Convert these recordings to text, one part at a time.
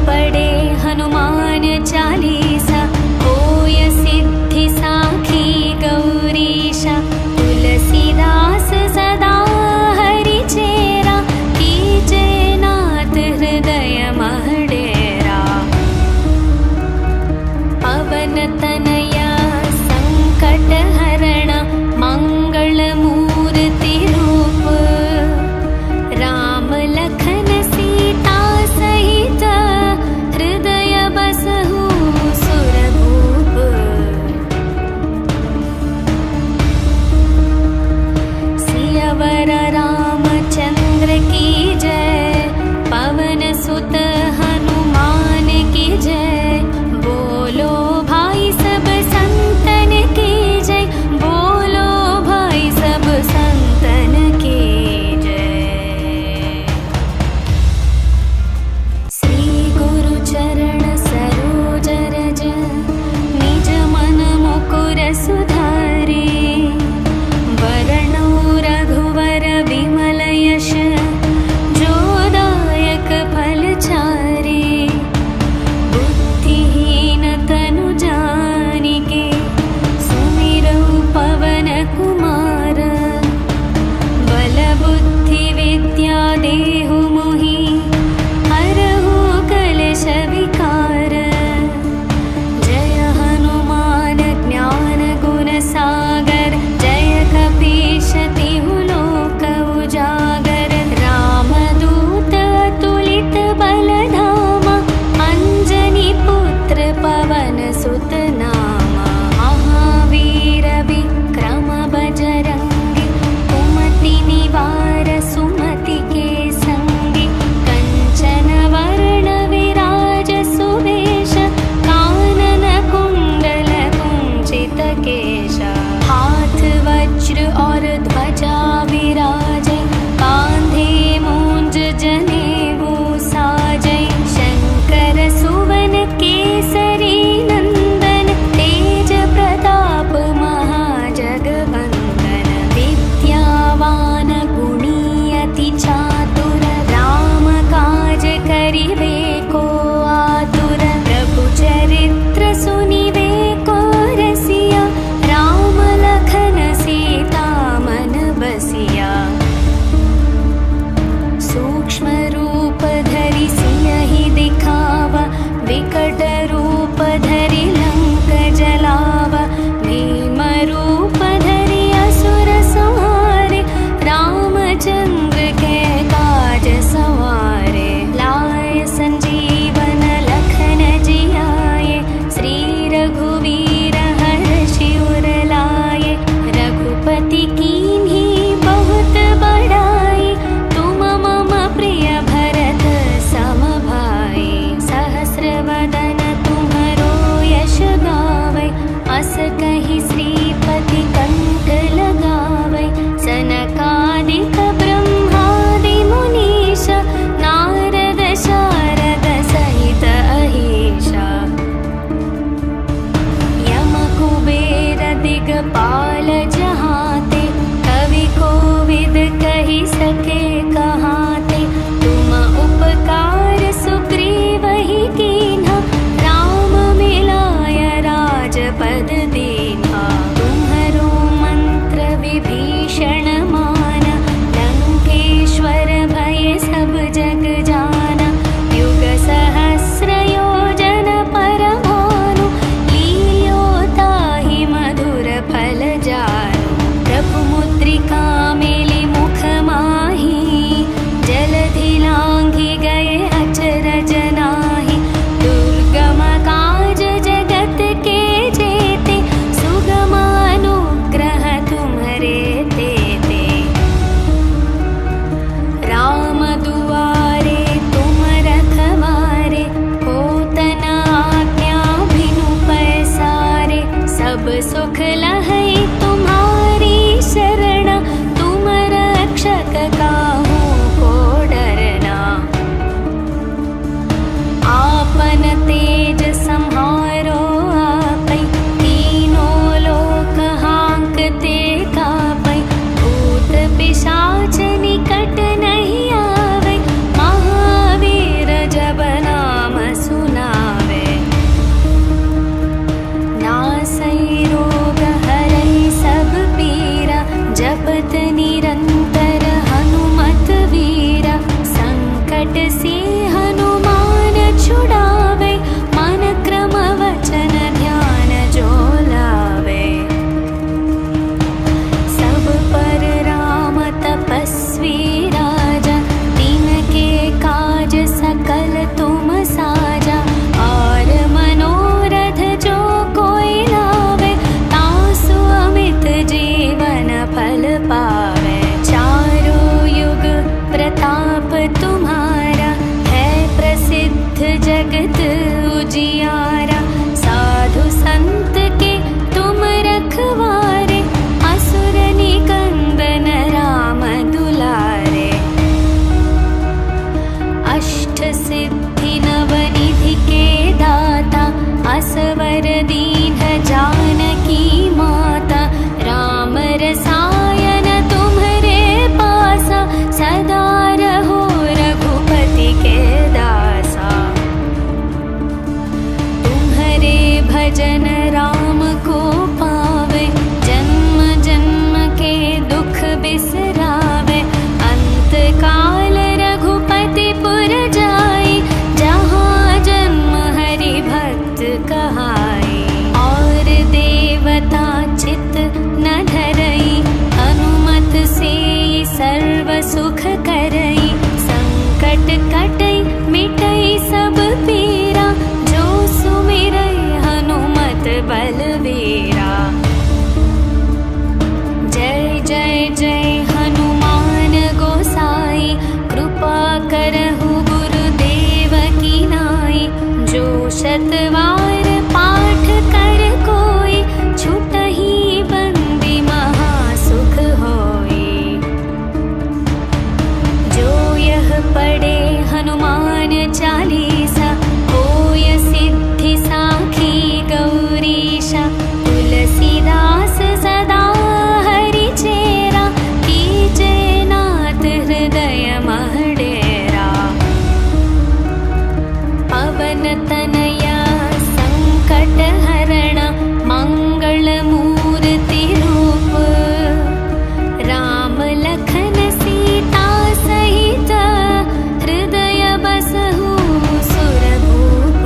पढ़े हनुमान चालीसा, होय सिद्धि साखी गौरीशा। तुलसीदास सदा हरि चेरा, कीजे नाथ हृदय मह डेरा। पवन तनया संकट हरण, मंगल मूर्ति रूप। राम लखन सीता सहित, हृदय बसहु तुम साजा। और मनोरथ जो कोई लावे, तासु अमित जीवन फल पावे। चारों युग प्रताप तुम्हारा, है प्रसिद्ध जगत उजियारा। साधु संत के तुम रखवारे, असुर निकंदन राम दुलारे। अष्ट सिद्धि नवनिधि के दाता, असवर दीन जानकी माता। राम रसायन तुम्हारे पासा, सदा रहो रघुपति के दासा। तुम्हारे भजन राम को पावे, जन्म जन्म के दुख बिसरावे। अंत काल रघुपति पुर जाई, जहाँ जन्म हरि भक्त कहाई। और देवता चित न धरई, हनुमत से सर्व सुख करई। संकट कटई मिटई सब पीरा, जो सुमिरई हनुमत बलवीरा। जय जय जय हनुमान गोसाई, कृपा करहु गुरुदेव की नाई। जो शतवार पाठ कर कोई, छुटहि बंदी महासुख होई। जो यह पढ़े हनुमान चालीसा, होय सिद्धि साखी गौरीशा। तुलसीदास सदा हरि चेरा, कीजे नाथ हृदय मह डेरा। पवन तनया संकट हरण, मंगल मूर्ति रूप। राम लखन सीता सहित, हृदय बसहु सुरभूप।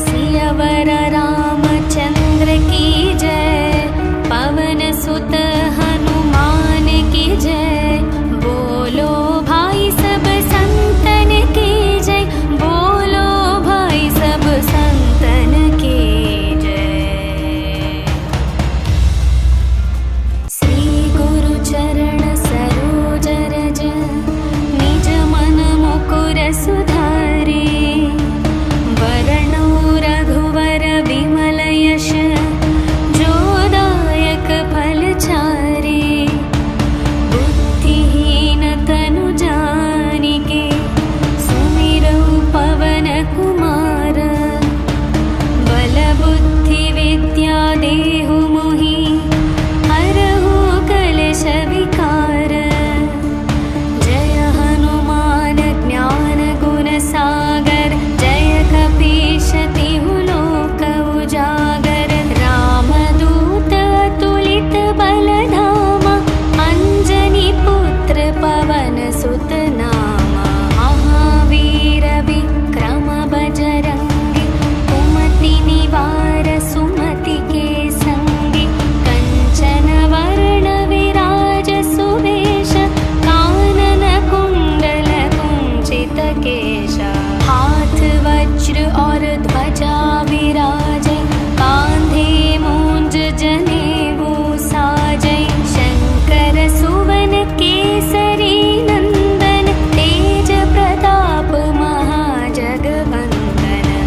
सियावर रामचंद्र की जय, पवन सुत हनुमान की जय। बोलो भाई सब संतन की जय, बोलो भाई सब संतन की जय। श्री गुरु चरण सरोज रज, निज मन मुकुर सुधारे। वरणो रघुवर विमल यश, जो दायक फल चारे। बुद्धिहीन तनु जानिके, सुमिरौ पवन कुमार। बल बुद्धि विद्या देहु मोहि, हरहु कलेश विकार। जय हनुमान ज्ञान गुण सागर, जय कपीश तिहु लोक उजागर। रामदूत अतुलित बल धामा, अंजनी पुत्र पवन सुत नामा। महावीर विक्रम बजरंगी, कुमति निवार सुमति के संगी। कंचन वर्ण विराज सुवेश, कानन कुंडल कुंचित केश। हाथ वज्र और ध्वजा विराजे, कांधे मूंज जनेऊ साजै। शंकर सुवन केसरी नंदन, तेज प्रताप महाजगवंदन।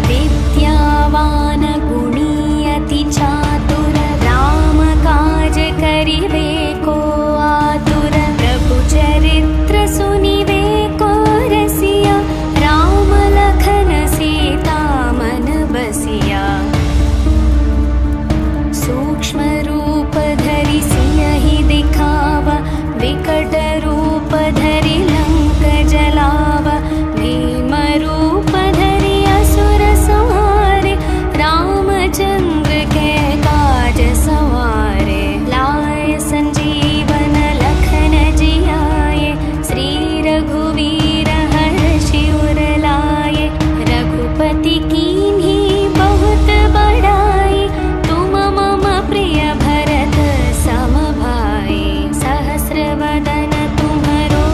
विद्यावान गुणी अति चातुर, राम काज करिबे को आतुर। प्रभु चरित्र सुनिबे को रसिया, राम लखन सीता मन बसिया। सूक्ष्म रूप धरि सियहि दिखावा, विकट रूप धरि लंक जलावा। भीम रूप धरि असुर संहारे, रामचंद्र के काज सवारे। लाए संजीवन लखन जियाए, श्री रघुवीर हर्षि उर लाए। रघुपति कीन्ही बहुत बड़ाई, तुम मम प्रिय भरत सम भाई। सहस्र वदन तुम्हरो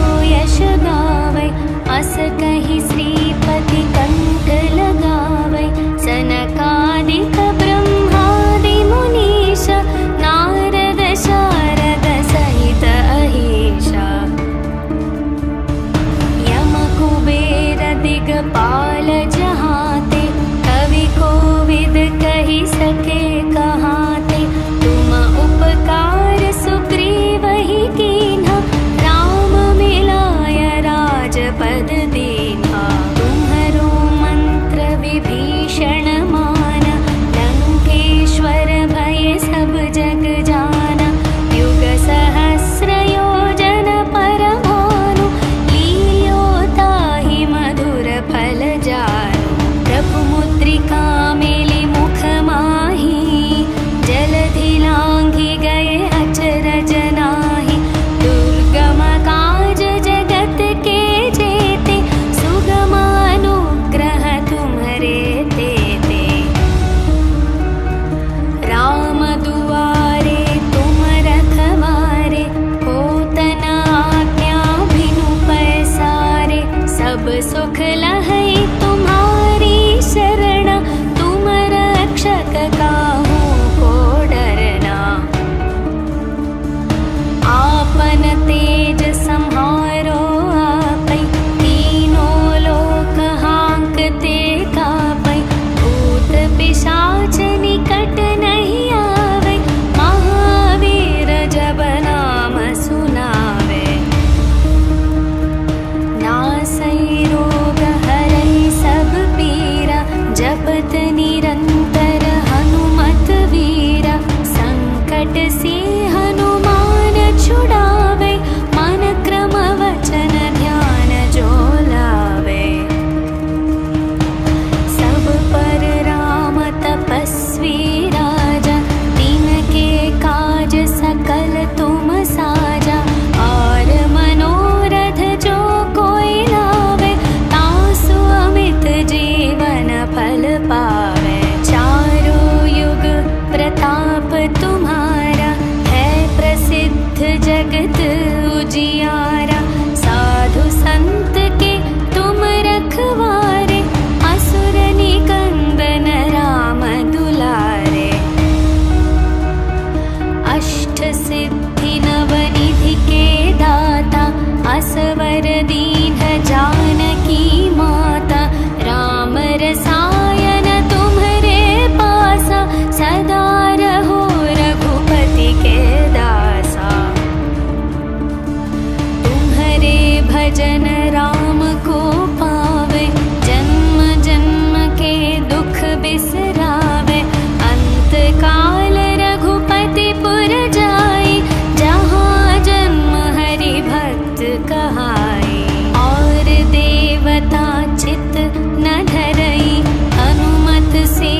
भजन राम को पावे, जन्म जन्म के दुख बिसरावे। अंत काल रघुपति पुर जाई, जहाँ जन्म हरि भक्त कहाई। और देवता चित न धरई, हनुमत से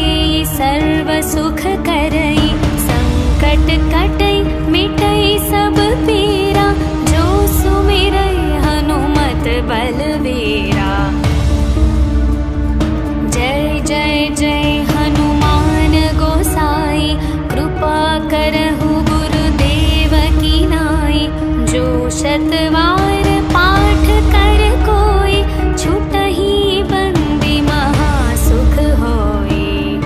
सर्व सुख करई। संकट कटई मिटई सब पीरा, जो सुमिरई हनुमत बलवीरा। जय जय जय हनुमान गोसाई, कृपा करहु गुरुदेव की नाई। जो शतवार पाठ कर कोई, छुटहि बंदी महासुख होई।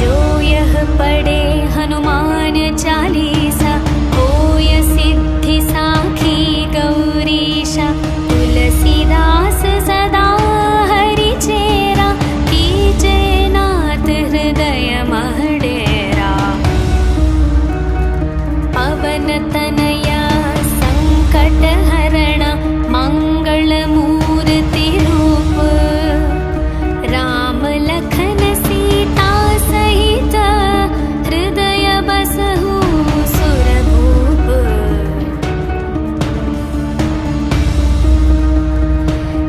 जो यह पढ़े हनुमान चालीसा, होय सिद्धि साखी गौरीशा। तुलसीदास सदा हरि चेरा, कीजे नाथ हृदय मह डेरा। पवन तनया संकट हरण, मंगल मूर्ति रूप। राम लखन सीता सहित, हृदय बसहु सुरभूप।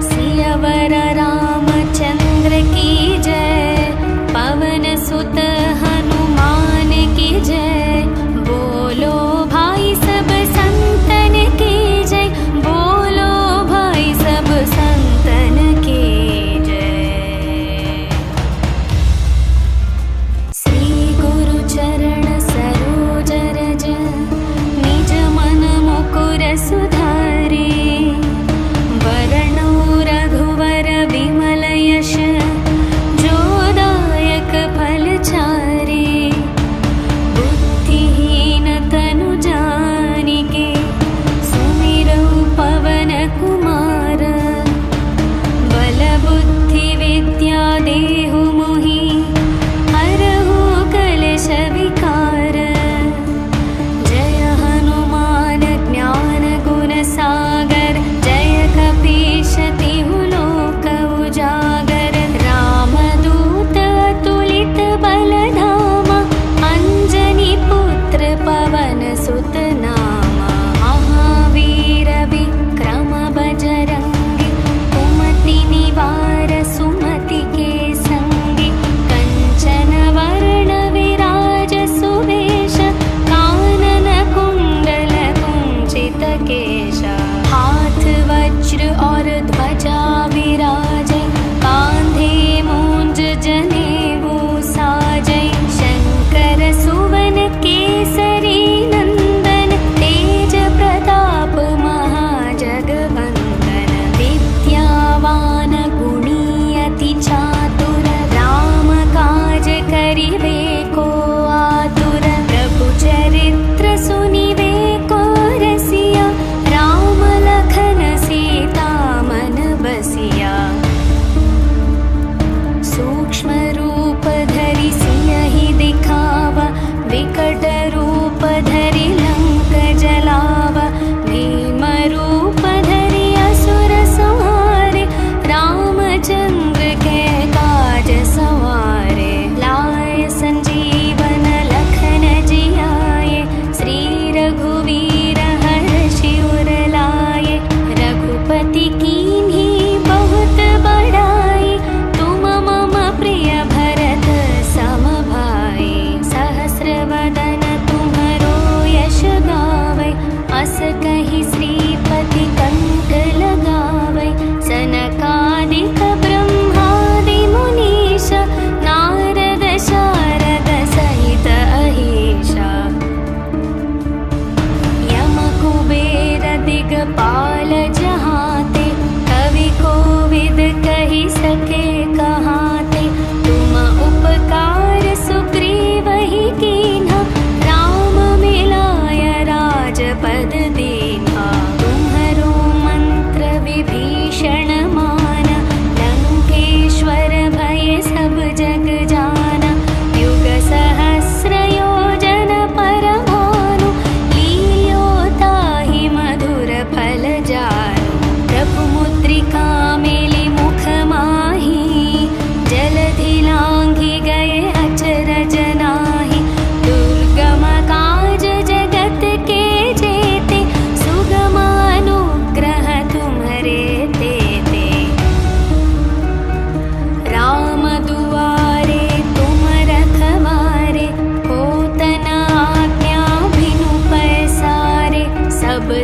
सियावर रामचंद्र की जय, पवन सुत हनुमान की जय। बोलो भाई सब संतन की जय, बोलो भाई सब संतन की जय। श्री गुरु चरण सरोज रज, निज मन मुकुर सुधारे। वरणो रघुवर विमल यश, जो दायक फल चारे। बुद्धिहीन तनु जानिके, सुमिरौ पवन कुमार। बल बुद्धि विद्या देहु मोहि, हरहु कलेश विकार। जय हनुमान ज्ञान गुण सागर, जय कपीश तिहु लोक उजागर। रामदूत अतुलित बल धामा, अंजनी पुत्र पवन सुत नामा। महावीर विक्रम बजरंगी, कुमति निवार सुमति के संगी। कंचन वर्ण विराज सुवेश, कानन कुंडल कुंचित केश। हाथ वज्र और ध्वजा विराजे, कांधे मूंज जनेऊ साजे। शंकर सुवन केसरी नंदन, तेज प्रताप महाजगवंदन। विद्यावान गुणी अति चातुर, राम काज करिवे को आतुर। प्रभु चरित्र सुनिवे को रसिया, राम लखन सीता मन बसिया।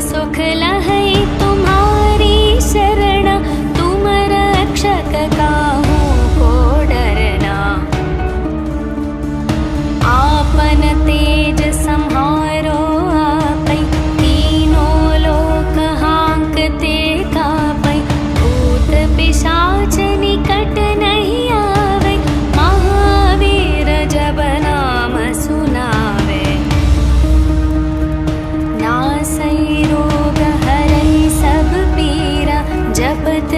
सुख लहै तुम्हारी शरण, तुम रक्षक काहू को डरना। आपन तेज सम्हारो आपै, तीनों लोक हांकते कापै। भूत पिशाच निकट नहीं आवे, महावीर जब नाम सुनावे। नासै रोग हरै सब पीरा, जपत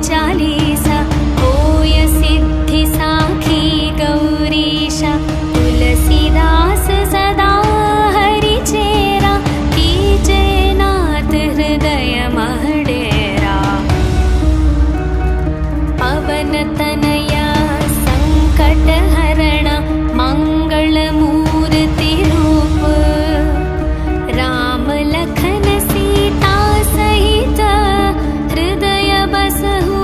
चालीसा होय सिद्धि साखी गौरीशा तुलसीदास सदा हरि चेरा कीजे नाथ हृदय महडेरा पवन तनया संकट हरण मंगल मूर्ति रूप राम लखन सीता सहित हृदय बसहु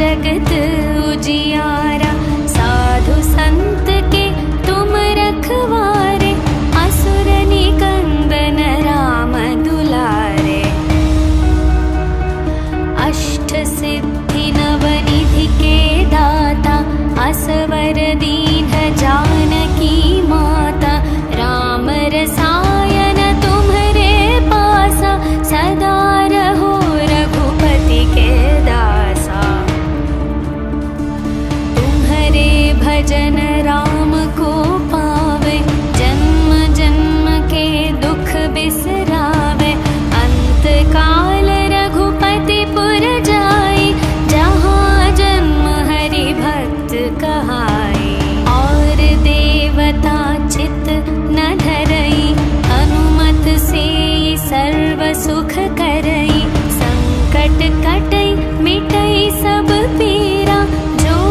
जगत उजियारा। साधु संत के तुम रखवारे, असुर निकंदन राम दुलारे। अष्ट सिद्धि नवनिधि के दाता, असवर दीन जानकी माता। राम रसायन तुम्हरे पासा, सदा रहो रघुपति के दासा। तुम्हरे भजन राम को पावे, जन्म जन्म के दुख बिसरावे। अंत काल रघुपति पुर जाई, जहाँ जन्म हरि भक्त कहाई। और देवता चित न धरई, अनुमत से सर्व सुख करई। संकट कटई मिट